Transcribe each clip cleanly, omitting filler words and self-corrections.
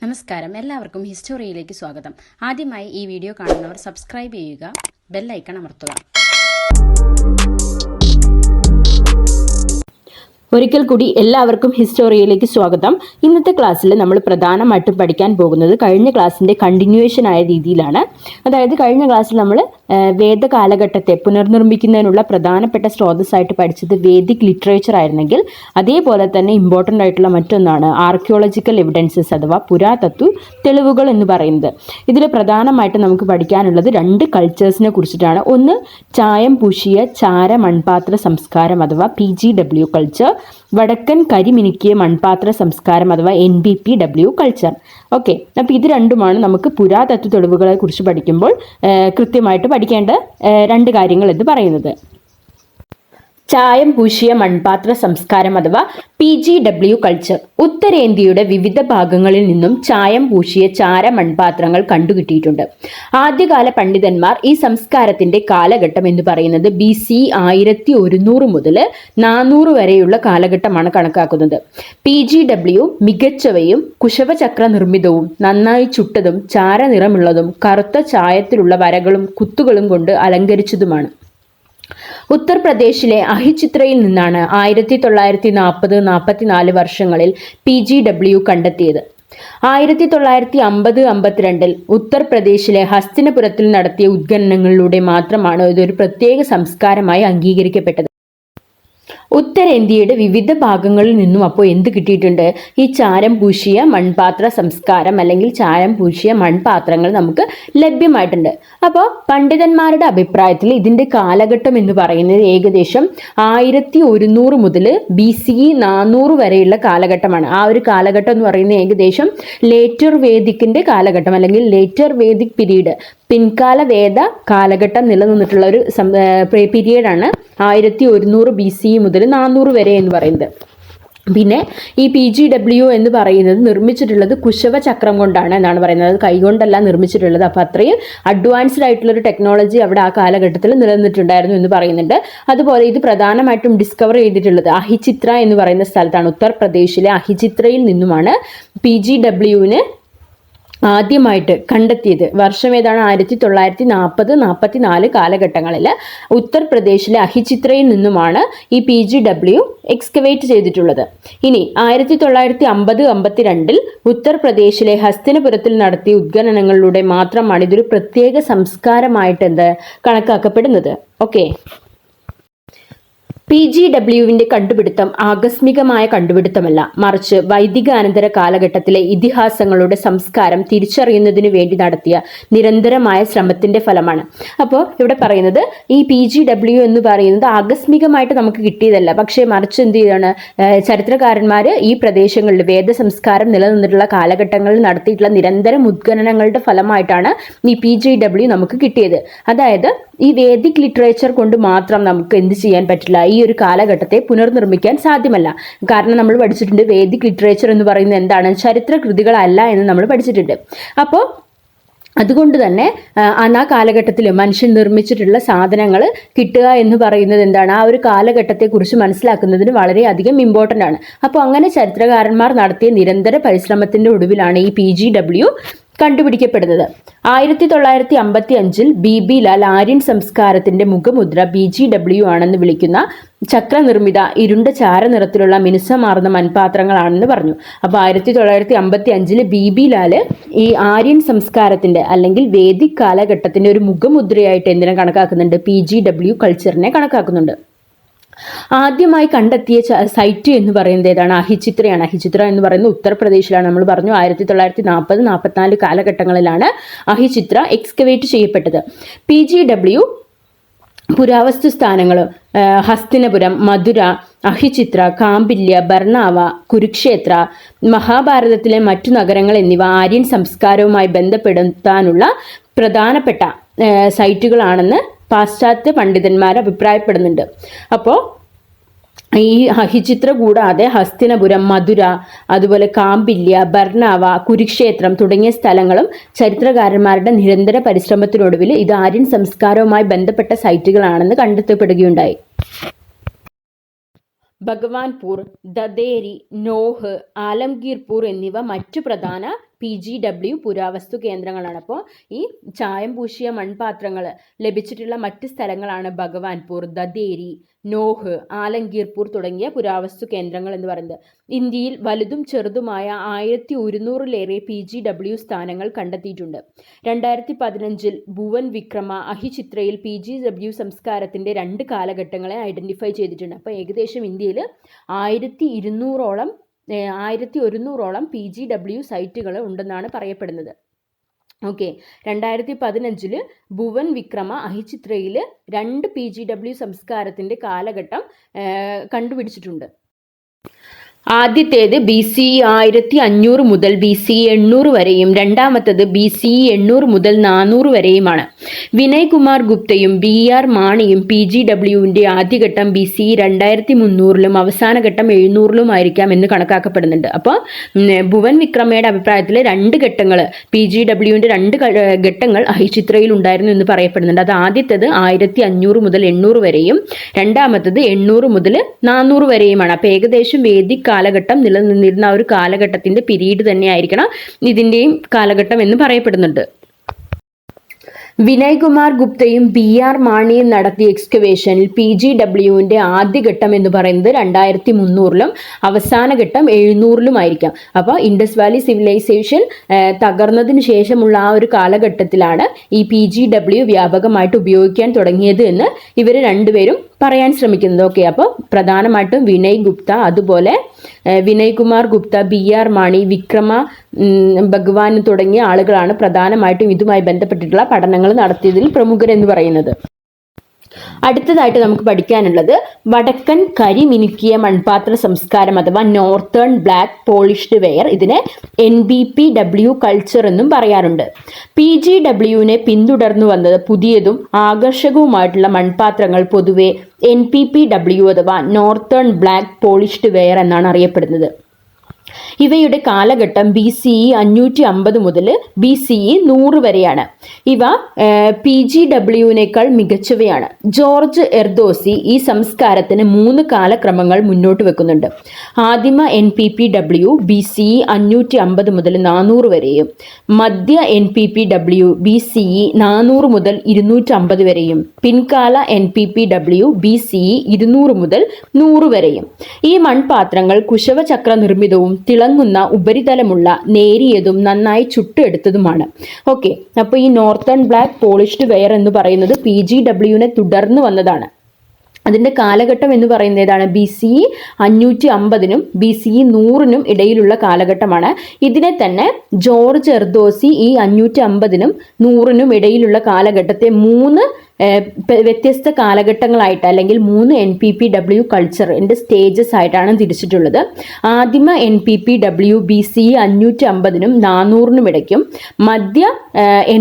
നമസ്കാരം, എല്ലാവർക്കും ഹിസ്റ്റോറിയിലേക്ക് സ്വാഗതം. ആദ്യമായി ഈ വീഡിയോ കാണുന്നവർ സബ്സ്ക്രൈബ് ചെയ്യുക, ബെൽ ഐക്കൺ അമർത്തുക. ഒരിക്കൽ കൂടി എല്ലാവർക്കും ഹിസ്റ്റോറിയയിലേക്ക് സ്വാഗതം. ഇന്നത്തെ ക്ലാസ്സിൽ നമ്മൾ പ്രധാനമായിട്ടും പഠിക്കാൻ പോകുന്നത് കഴിഞ്ഞ ക്ലാസ്സിൻ്റെ കണ്ടിന്യൂവേഷൻ ആയ രീതിയിലാണ്. അതായത് കഴിഞ്ഞ ക്ലാസ്സിൽ നമ്മൾ വേദകാലഘട്ടത്തെ പുനർനിർമ്മിക്കുന്നതിനുള്ള പ്രധാനപ്പെട്ട സ്രോതസ്സായിട്ട് പഠിച്ചത് വേദിക് ലിറ്ററേച്ചർ ആയിരുന്നെങ്കിൽ, അതേപോലെ തന്നെ ഇമ്പോർട്ടൻ്റ് ആയിട്ടുള്ള മറ്റൊന്നാണ് ആർക്കിയോളജിക്കൽ എവിഡൻസസ് അഥവാ പുരാതത്വ തെളിവുകൾ എന്ന് പറയുന്നത്. ഇതിൽ പ്രധാനമായിട്ട് നമുക്ക് പഠിക്കാനുള്ളത് രണ്ട് കൾച്ചേഴ്സിനെ കുറിച്ചിട്ടാണ്. ഒന്ന് ചായം പൂശിയ ചാര മൺപാത്ര സംസ്കാരം അഥവാ PGW കൾച്ചർ, വടക്കൻ കരിമിനുക്കിയ മൺപാത്ര സംസ്കാരം അഥവാ NBPW കൾച്ചർ. ഓക്കെ, അപ്പോൾ ഇത് രണ്ടുമാണ് നമുക്ക് പുരാതത്വ തെളിവുകളെ കുറിച്ച് പഠിക്കുമ്പോൾ കൃത്യമായിട്ട് പഠിക്കേണ്ട രണ്ട് കാര്യങ്ങൾ എന്ന് പറയുന്നത്. ചായം പൂശിയ മൺപാത്ര സംസ്കാരം അഥവാ PGW കൾച്ചർ. ഉത്തരേന്ത്യയുടെ വിവിധ ഭാഗങ്ങളിൽ നിന്നും ചായം പൂശിയ ചാര മൺപാത്രങ്ങൾ കണ്ടുകിട്ടിയിട്ടുണ്ട്. ആദ്യകാല പണ്ഡിതന്മാർ ഈ സംസ്കാരത്തിന്റെ കാലഘട്ടം എന്ന് പറയുന്നത് BC 1100 മുതൽ 400 വരെയുള്ള കാലഘട്ടമാണ് കണക്കാക്കുന്നത്. PGW മികച്ചവയും കുശവചക്ര നിർമ്മിതവും നന്നായി ചുട്ടതും ചാര നിറമുള്ളതും കറുത്ത ചായത്തിലുള്ള വരകളും കുത്തുകളും കൊണ്ട് അലങ്കരിച്ചതുമാണ്. ഉത്തർപ്രദേശിലെ അഹിചിത്രയിൽ നിന്നാണ് 1940-44 വർഷങ്ങളിൽ PGW കണ്ടെത്തിയത്. 1950-52 ഉത്തർപ്രദേശിലെ ഹസ്തിനപുരത്തിൽ നടത്തിയ ഉത്ഖനനങ്ങളിലൂടെ മാത്രമാണ് ഇതൊരു പ്രത്യേക സംസ്കാരമായി അംഗീകരിക്കപ്പെട്ടത്. ഉത്തരേന്ത്യയുടെ വിവിധ ഭാഗങ്ങളിൽ നിന്നും അപ്പോൾ എന്ത് കിട്ടിയിട്ടുണ്ട്? ഈ ചാരം പൂശിയ മൺപാത്ര സംസ്കാരം അല്ലെങ്കിൽ ചാരം പൂശിയ മൺപാത്രങ്ങൾ നമുക്ക് ലഭ്യമായിട്ടുണ്ട്. അപ്പോൾ പണ്ഡിതന്മാരുടെ അഭിപ്രായത്തിൽ ഇതിൻ്റെ കാലഘട്ടം എന്ന് പറയുന്നത് ഏകദേശം 1100 മുതൽ BC 400 വരെയുള്ള കാലഘട്ടമാണ്. ആ ഒരു കാലഘട്ടം എന്ന് പറയുന്നത് ഏകദേശം ലേറ്റർ വേദിക്കിൻ്റെ കാലഘട്ടം അല്ലെങ്കിൽ ലേറ്റർ വേദിക് പീരീഡ്, പിൻകാല വേദ കാലഘട്ടം നിലനിന്നിട്ടുള്ള ഒരു പീരീഡാണ് 1100 BC മുതൽ 400 വരെ എന്ന് പറയുന്നത്. പിന്നെ ഈ PGW എന്ന് പറയുന്നത് നിർമ്മിച്ചിട്ടുള്ളത് കുശവ ചക്രം കൊണ്ടാണ് എന്നാണ് പറയുന്നത്. അത് കൈകൊണ്ടല്ല നിർമ്മിച്ചിട്ടുള്ളത്. അപ്പോൾ അത്രയും അഡ്വാൻസ്ഡ് ആയിട്ടുള്ളൊരു ടെക്നോളജി അവിടെ ആ കാലഘട്ടത്തിൽ നിലനിന്നിട്ടുണ്ടായിരുന്നു എന്ന് പറയുന്നുണ്ട്. അതുപോലെ ഇത് പ്രധാനമായിട്ടും ഡിസ്കവർ ചെയ്തിട്ടുള്ളത് അഹിചിത്ര എന്ന് പറയുന്ന സ്ഥലത്താണ്. ഉത്തർപ്രദേശിലെ അഹിചിത്രയിൽ നിന്നുമാണ് PGWവിന് ആദ്യമായിട്ട് കണ്ടെത്തിയത്. വർഷം ഏതാണ്? 1940-44 കാലഘട്ടങ്ങളിൽ ഉത്തർപ്രദേശിലെ അഹിചിത്രയിൽ നിന്നുമാണ് ഈ PGW എക്സ്കവേറ്റ് ചെയ്തിട്ടുള്ളത്. ഇനി 1950-52 ഉത്തർപ്രദേശിലെ ഹസ്തിനപുരത്തിൽ നടത്തിയ ഉത്ഖനനങ്ങളിലൂടെ മാത്രമാണ് ഇതൊരു പ്രത്യേക സംസ്കാരമായിട്ട് കണക്കാക്കപ്പെടുന്നത്. ഓക്കെ, PGWവിന്റെ കണ്ടുപിടുത്തം ആകസ്മികമായ കണ്ടുപിടുത്തമല്ല, മറിച്ച് വൈദികാനന്തര കാലഘട്ടത്തിലെ ഇതിഹാസങ്ങളുടെ സംസ്കാരം തിരിച്ചറിയുന്നതിനു വേണ്ടി നടത്തിയ നിരന്തരമായ ശ്രമത്തിന്റെ ഫലമാണ്. അപ്പോൾ ഇവിടെ പറയുന്നത് ഈ PGW എന്ന് പറയുന്നത് ആകസ്മികമായിട്ട് നമുക്ക് കിട്ടിയതല്ല, പക്ഷേ മറിച്ച് എന്ത് ചെയ്യാണ് ചരിത്രകാരന്മാർ ഈ പ്രദേശങ്ങളിൽ വേദ സംസ്കാരം നിലനിന്നിട്ടുള്ള കാലഘട്ടങ്ങളിൽ നടത്തിയിട്ടുള്ള നിരന്തരം ഉത്ഖനനങ്ങളുടെ ഫലമായിട്ടാണ് ഈ PGW നമുക്ക് കിട്ടിയത്. അതായത് ഈ വേദിക് ലിറ്ററേച്ചർ കൊണ്ട് മാത്രം നമുക്ക് എന്ത് ചെയ്യാൻ പറ്റില്ല, ഈ ഒരു കാലഘട്ടത്തെ പുനർനിർമ്മിക്കാൻ സാധ്യമല്ല. കാരണം നമ്മൾ പഠിച്ചിട്ടുണ്ട് വേദിക് ലിറ്ററേച്ചർ എന്ന് പറയുന്നത് എന്താണ്, ചരിത്ര കൃതികളല്ല എന്ന് നമ്മൾ പഠിച്ചിട്ടുണ്ട്. അപ്പോൾ അതുകൊണ്ട് തന്നെ ആ കാലഘട്ടത്തിൽ മനുഷ്യൻ നിർമ്മിച്ചിട്ടുള്ള സാധനങ്ങൾ കിട്ടുക എന്ന് പറയുന്നത് എന്താണ്, ആ ഒരു കാലഘട്ടത്തെക്കുറിച്ച് മനസ്സിലാക്കുന്നതിന് വളരെയധികം ഇമ്പോർട്ടൻ്റ് ആണ്. അപ്പോൾ അങ്ങനെ ചരിത്രകാരന്മാർ നടത്തിയ നിരന്തര പരിശ്രമത്തിൻ്റെ ഒടുവിലാണ് ഈ PGW കണ്ടുപിടിക്കപ്പെടുന്നത്. 1955 BB ലാൽ ആര്യൻ സംസ്കാരത്തിന്റെ മുഖമുദ്ര PGW ആണെന്ന് വിളിക്കുന്ന ചക്രനിർമ്മിത ഇരുണ്ട ചാര നിറത്തിലുള്ള മിനുസമാർന്ന മൺപാത്രങ്ങളാണെന്ന് പറഞ്ഞു. അപ്പോൾ 1955 BB ലാൽ ഈ ആര്യൻ സംസ്കാരത്തിന്റെ അല്ലെങ്കിൽ വേദിക് കാലഘട്ടത്തിന്റെ ഒരു മുഖമുദ്രയായിട്ട് എന്തിനെ കണക്കാക്കുന്നുണ്ട്? PGW കൾച്ചറിനെ കണക്കാക്കുന്നുണ്ട്. ആദ്യമായി കണ്ടെത്തിയ സൈറ്റ് എന്ന് പറയുന്നത് ഏതാണ്? അഹിചിത്രയാണ്. അഹിചിത്ര എന്ന് പറയുന്നത് ഉത്തർപ്രദേശിലാണ്. നമ്മൾ പറഞ്ഞു 1940-44 കാലഘട്ടങ്ങളിലാണ് അഹിചിത്ര എക്സ്കവേറ്റ് ചെയ്യപ്പെട്ടത്. PGW പുരാവസ്തു സ്ഥാനങ്ങൾ ഹസ്തിനപുരം, മധുര, അഹിചിത്ര, കാമ്പില്യ, ബർണാവ, കുരുക്ഷേത്ര, മഹാഭാരതത്തിലെ മറ്റു നഗരങ്ങൾ എന്നിവ ആര്യൻ സംസ്കാരവുമായി ബന്ധപ്പെടുത്താനുള്ള പ്രധാനപ്പെട്ട സൈറ്റുകളാണെന്ന് പാശ്ചാത്യ പണ്ഡിതന്മാർ അഭിപ്രായപ്പെടുന്നുണ്ട്. അപ്പോൾ ഈ അഹിചിത്ര കൂടാതെ ഹസ്തിനപുരം, മധുര, അതുപോലെ കാമ്പില്യ, ബർണാവ, കുരുക്ഷേത്രം തുടങ്ങിയ സ്ഥലങ്ങളും ചരിത്രകാരന്മാരുടെ നിരന്തര പരിശ്രമത്തിനൊടുവിൽ ഇത് ആര്യൻ സംസ്കാരവുമായി ബന്ധപ്പെട്ട സൈറ്റുകളാണെന്ന് കണ്ടെത്തപ്പെടുകയുണ്ടായി. ഭഗവാൻപൂർ, ദദേരി, നോഹ്, ആലംഗീർപൂർ എന്നിവ മറ്റു പ്രധാന PGW പുരാവസ്തു കേന്ദ്രങ്ങളാണ്. അപ്പോൾ ഈ ചായം പൂശിയ മൺപാത്രങ്ങൾ ലഭിച്ചിട്ടുള്ള മറ്റ് സ്ഥലങ്ങളാണ് ഭഗവാൻപൂർ, ദദേരി, നോഹ്, ആലംഗീർപൂർ തുടങ്ങിയ പുരാവസ്തു കേന്ദ്രങ്ങൾ എന്ന് പറയുന്നത്. ഇന്ത്യയിൽ വലുതും ചെറുതുമായ 1100-ലേറെ PGW സ്ഥാനങ്ങൾ കണ്ടെത്തിയിട്ടുണ്ട്. 2015 ഭുവൻ വിക്രമ അഹിചിത്രയിൽ PGW സംസ്കാരത്തിന്റെ 2 കാലഘട്ടങ്ങളെ ഐഡന്റിഫൈ ചെയ്തിട്ടുണ്ട്. അപ്പോൾ ഏകദേശം ഇന്ത്യയിൽ 1100ഓളം PGW സൈറ്റുകൾ ഉണ്ടെന്നാണ് പറയപ്പെടുന്നത്. ഓക്കെ, 2015 ഭുവൻ വിക്രമ അഹിചിത്രയിൽ 2 PGW സംസ്കാരത്തിന്റെ കാലഘട്ടം കണ്ടുപിടിച്ചിട്ടുണ്ട്. ആദ്യത്തേത് BCE 1500 മുതൽ BCE 800 വരെയും രണ്ടാമത്തേത് BCE 800 മുതൽ 400 വരെയുമാണ്. വിനയ് കുമാർ ഗുപ്തയും BR മാണിയും PGWന്റെ ആദ്യഘട്ടം BCE 2300-ലും അവസാന ഘട്ടം 700-ലും ആയിരിക്കാം എന്ന് കണക്കാക്കപ്പെടുന്നുണ്ട്. അപ്പോൾ ഭുവൻ വിക്രമയുടെ അഭിപ്രായത്തിൽ 2 ഘട്ടങ്ങൾ PGWന്റെ 2 ഘട്ടങ്ങൾ അഹിചിത്രയിൽ ഉണ്ടായിരുന്നു എന്ന് പറയപ്പെടുന്നുണ്ട്. അത് ആദ്യത്തേത് 1500 മുതൽ 800 വരെയും രണ്ടാമത്തേത് 800 മുതൽ 400 വരെയുമാണ്. അപ്പോൾ ഏകദേശം വേദിക് കാലഘട്ടം നിലനിന്നിരുന്ന ഒരു കാലഘട്ടത്തിന്റെ പീരീഡ് തന്നെയായിരിക്കണം ഇതിന്റെയും കാലഘട്ടം എന്ന് പറയപ്പെടുന്നുണ്ട്. വിനയ് കുമാർ ഗുപ്തയും BR മാണിയും നടത്തിയ എക്സ്കവേഷനിൽ PGWന്റെ ആദ്യഘട്ടം എന്ന് പറയുന്നത് 2300-ലും അവസാന ഘട്ടം 700-ലും ആയിരിക്കാം. അപ്പോൾ ഇൻഡസ് വാലി സിവിലൈസേഷൻ തകർന്നതിന് ശേഷമുള്ള ആ ഒരു കാലഘട്ടത്തിലാണ് ഈ PGW വ്യാപകമായിട്ട് ഉപയോഗിക്കാൻ തുടങ്ങിയത് എന്ന് ഇവർ രണ്ടുപേരും പറയാൻ ശ്രമിക്കുന്നത്. ഓക്കെ, അപ്പോൾ പ്രധാനമായിട്ടും വിനയ് ഗുപ്ത, അതുപോലെ വിനയ് കുമാർ ഗുപ്ത, BR മാണി, വിക്രമ ഭഗവാൻ തുടങ്ങിയ ആളുകളാണ് പ്രധാനമായിട്ടും ഇതുമായി ബന്ധപ്പെട്ടിട്ടുള്ള പഠനങ്ങൾ നടത്തിയതിൽ പ്രമുഖരെന്ന് പറയുന്നത്. അടുത്തതായിട്ട് നമുക്ക് പഠിക്കാനുള്ളത് വടക്കൻ കരിമിനുക്കിയ മൺപാത്ര സംസ്കാരം അഥവാ നോർത്തേൺ ബ്ലാക്ക് പോളിഷ്ഡ് വെയർ. ഇതിനെ NBPW കൾച്ചർ എന്നും പറയാറുണ്ട്. PGWനെ പിന്തുടർന്നു വന്നത് പുതിയതും ആകർഷകവുമായിട്ടുള്ള മൺപാത്രങ്ങൾ പൊതുവെ NPPW അഥവാ നോർത്തേൺ ബ്ലാക്ക് പോളിഷ്ഡ് വെയർ എന്നാണ് അറിയപ്പെടുന്നത്. ഇവയുടെ കാലഘട്ടം BCE 550 മുതൽ BCE 100 വരെയാണ്. ഇവ PGWനേക്കാൾ മികച്ചവയാണ്. ജോർജ് എർദോസി ഈ സംസ്കാരത്തിന് 3 കാലക്രമങ്ങൾ മുന്നോട്ട് വെക്കുന്നുണ്ട്. ആദിമ NPPW BCE 550 മുതൽ 400 വരെയും മധ്യ NPPW BCE 400 മുതൽ 250 വരെയും പിൻകാല NPPW BCE 200 മുതൽ 100 വരെയും. ഈ മൺപാത്രങ്ങൾ കുശവചക്ര നിർമ്മിതവും തിളങ്ങുന്ന ഉപരിതലമുള്ള നേരിയതും നന്നായി ചുട്ടെടുത്തതുമാണ്. ഓക്കെ, അപ്പോൾ ഈ നോർത്തേൺ ബ്ലാക്ക് പോളിഷ്ഡ് വെയർ എന്ന് പറയുന്നത് PGWനെ തുടർന്ന് വന്നതാണ്. അതിൻ്റെ കാലഘട്ടം എന്ന് പറയുന്നത് ഏതാണ്? BCE 550-നും BCE 100-നും ഇടയിലുള്ള കാലഘട്ടമാണ്. ഇതിനെ തന്നെ ജോർജ് എർദോസി ഈ 550-നും 100-നും ഇടയിലുള്ള കാലഘട്ടത്തെ 3 വ്യത്യസ്ത കാലഘട്ടങ്ങളായിട്ട് അല്ലെങ്കിൽ 3 NPPW കൾച്ചറിൻ്റെ സ്റ്റേജസ് ആയിട്ടാണ് തിരിച്ചിട്ടുള്ളത്. ആദിമ NPPW BCE 550-നും 400-നും ഇടയ്ക്കും, മധ്യ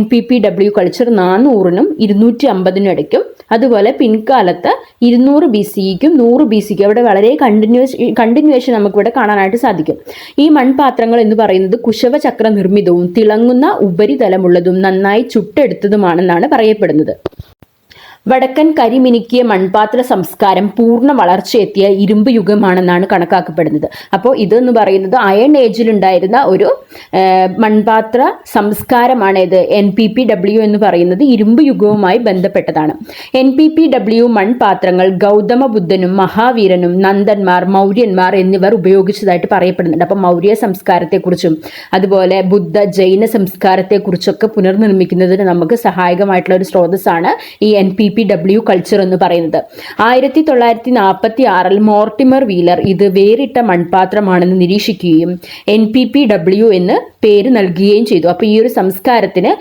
NPPW കൾച്ചർ 400-നും 250-നും ഇടയ്ക്കും, അതുപോലെ പിൻകാലത്ത് 200 BCEക്കും 100 BCക്കും അവിടെ വളരെ കണ്ടിന്യൂവേഷൻ നമുക്കിവിടെ കാണാനായിട്ട് സാധിക്കും. ഈ മൺപാത്രങ്ങൾ എന്ന് പറയുന്നത് കുശവചക്ര നിർമ്മിതവും തിളങ്ങുന്ന ഉപരിതലമുള്ളതും നന്നായി ചുട്ടെടുത്തതുമാണെന്നാണ് പറയപ്പെടുന്നത്. വടക്കൻ കരിമിനുക്കിയ മൺപാത്ര സംസ്കാരം പൂർണ്ണ വളർച്ചയെത്തിയ ഇരുമ്പ് യുഗമാണെന്നാണ് കണക്കാക്കപ്പെടുന്നത്. അപ്പോൾ ഇതെന്ന് പറയുന്നത് അയൺ ഏജിൽ ഉണ്ടായിരുന്ന ഒരു മൺപാത്ര സംസ്കാരമാണ് ഇത്. NPPW എന്ന് പറയുന്നത് ഇരുമ്പ് യുഗവുമായി ബന്ധപ്പെട്ടതാണ്. NPPW മൺപാത്രങ്ങൾ ഗൗതമ ബുദ്ധനും മഹാവീരനും നന്ദന്മാർ, മൗര്യന്മാർ എന്നിവർ ഉപയോഗിച്ചതായിട്ട് പറയപ്പെടുന്നുണ്ട്. അപ്പോൾ മൗര്യ സംസ്കാരത്തെക്കുറിച്ചും അതുപോലെ ബുദ്ധ ജൈന സംസ്കാരത്തെക്കുറിച്ചൊക്കെ പുനർനിർമ്മിക്കുന്നതിന് നമുക്ക് സഹായകമായിട്ടുള്ള ഒരു സ്രോതസ്സാണ് ഈ NPPW കൾച്ചർ എന്ന് പറയുന്നത്. 1946-ൽ മോർട്ടിമർ വീലർ ഇത് വേറിട്ട മൺപാത്രമാണെന്ന് നിരീക്ഷിക്കുകയും NPPW എന്ന് പേര് നൽകുകയും ചെയ്തു. അപ്പോൾ ഈ ഒരു സംസ്കാരത്തിന്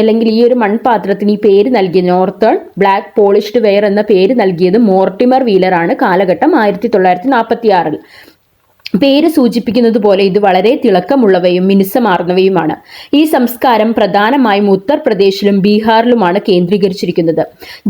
അല്ലെങ്കിൽ ഈ ഒരു മൺപാത്രത്തിന് ഈ പേര് നൽകിയ നോർത്തേൺ ബ്ലാക്ക് പോളിഷ്ഡ് വെയർ എന്ന പേര് നൽകിയത് മോർട്ടിമർ വീലറാണ്. കാലഘട്ടം 1946-ൽ. പേര് സൂചിപ്പിക്കുന്നത് പോലെ ഇത് വളരെ തിളക്കമുള്ളവയും മിനുസമാർന്നവയുമാണ്. ഈ സംസ്കാരം പ്രധാനമായും ഉത്തർപ്രദേശിലും ബീഹാറിലുമാണ് കേന്ദ്രീകരിച്ചിരിക്കുന്നത്.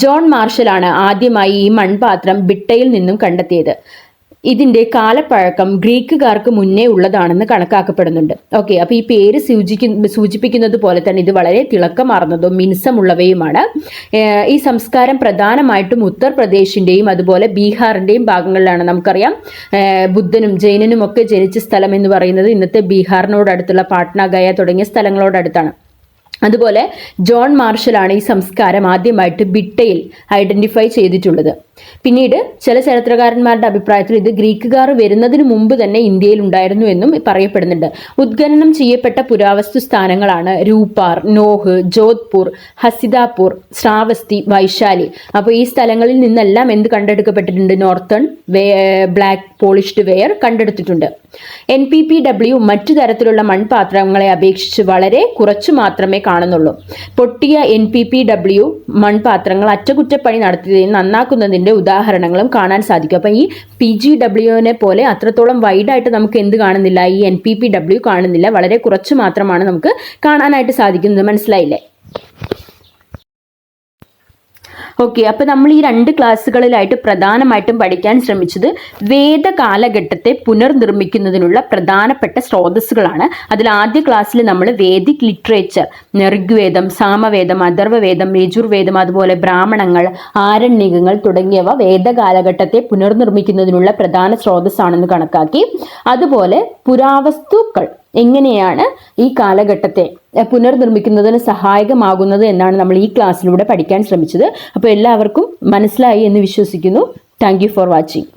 ജോൺ മാർഷലാണ് ആദ്യമായി ഈ മൺപാത്രം ബിട്ടയിൽ നിന്നും കണ്ടെത്തിയത്. ഇതിന്റെ കാലപ്പഴക്കം ഗ്രീക്കുകാർക്ക് മുന്നേ ഉള്ളതാണെന്ന് കണക്കാക്കപ്പെടുന്നുണ്ട്. ഓക്കെ, അപ്പൊ ഈ പേര് സൂചിപ്പിക്കുന്നത് പോലെ തന്നെ ഇത് വളരെ തിളക്കമാർന്നതും മിനുസമുള്ളവയുമാണ്. ഈ സംസ്കാരം പ്രധാനമായിട്ടും ഉത്തർപ്രദേശിന്റെയും അതുപോലെ ബീഹാറിന്റെയും ഭാഗങ്ങളിലാണ്. നമുക്കറിയാം ബുദ്ധനും ജൈനനും ഒക്കെ ജനിച്ച സ്ഥലം എന്ന് പറയുന്നത് ഇന്നത്തെ ബീഹാറിനോടടുത്തുള്ള പാട്ന, ഗയ തുടങ്ങിയ സ്ഥലങ്ങളോടടുത്താണ്. അതുപോലെ ജോൺ മാർഷലാണ് ഈ സംസ്കാരം ആദ്യമായിട്ട് ബിട്ടയിൽ ഐഡന്റിഫൈ ചെയ്തിട്ടുള്ളത്. പിന്നീട് ചില ചരിത്രകാരന്മാരുടെ അഭിപ്രായത്തിൽ ഇത് ഗ്രീക്കുകാർ വരുന്നതിന് മുമ്പ് തന്നെ ഇന്ത്യയിൽ ഉണ്ടായിരുന്നു എന്നും പറയപ്പെടുന്നുണ്ട്. ഉദ്ഖനനം ചെയ്യപ്പെട്ട പുരാവസ്തു സ്ഥാനങ്ങളാണ് രൂപാർ, നോഹ്, ജോധ്പൂർ, ഹസിദാപൂർ, ശ്രാവസ്തി, വൈശാലി. അപ്പോൾ ഈ സ്ഥലങ്ങളിൽ നിന്നെല്ലാം എന്ത് കണ്ടെടുക്കപ്പെട്ടിട്ടുണ്ട്? നോർത്തേൺ ബ്ലാക്ക് പോളിഷ്ഡ് വെയർ കണ്ടെടുത്തിട്ടുണ്ട്. NPPW മറ്റു തരത്തിലുള്ള മൺപാത്രങ്ങളെ അപേക്ഷിച്ച് വളരെ കുറച്ചു മാത്രമേ കാണുന്നുള്ളൂ. പൊട്ടിയ NPPW മൺപാത്രങ്ങൾ അറ്റകുറ്റപ്പണി നടത്തുകയും നന്നാക്കുന്നതിന്റെ ഉദാഹരണങ്ങളും കാണാൻ സാധിക്കും. അപ്പൊ ഈ PGWനെ പോലെ അത്രത്തോളം വൈഡായിട്ട് നമുക്ക് എന്ത് കാണുന്നില്ല? ഈ NPPW കാണുന്നില്ല. വളരെ കുറച്ച് മാത്രമാണ് നമുക്ക് കാണാനായിട്ട് സാധിക്കുന്നത്. മനസ്സിലായില്ലേ? ഓക്കെ, അപ്പൊ നമ്മൾ ഈ 2 ക്ലാസ്സുകളിലായിട്ട് പ്രധാനമായിട്ടും പഠിക്കാൻ ശ്രമിച്ചത് വേദകാലഘട്ടത്തെ പുനർനിർമ്മിക്കുന്നതിനുള്ള പ്രധാനപ്പെട്ട സ്രോതസ്സുകളാണ്. അതിൽ ആദ്യ ക്ലാസ്സിൽ നമ്മൾ വേദിക് ലിറ്ററേച്ചർ, ഋഗ്വേദം, സാമവേദം, അഥർവവേദം, യജുർവേദം, അതുപോലെ ബ്രാഹ്മണങ്ങൾ, ആരണ്യകങ്ങൾ തുടങ്ങിയവ വേദകാലഘട്ടത്തെ പുനർനിർമ്മിക്കുന്നതിനുള്ള പ്രധാന സ്രോതസ്സാണെന്ന് കണക്കാക്കി. അതുപോലെ പുരാവസ്തുക്കൾ എങ്ങനെയാണ് ഈ കാലഘട്ടത്തെ പുനർനിർമ്മിക്കുന്നതിന് സഹായകമാകുന്നത് എന്നാണ് നമ്മൾ ഈ ക്ലാസ്സിലൂടെ പഠിക്കാൻ ശ്രമിച്ചത്. അപ്പോൾ എല്ലാവർക്കും മനസ്സിലായി എന്ന് വിശ്വസിക്കുന്നു. Thank you for watching.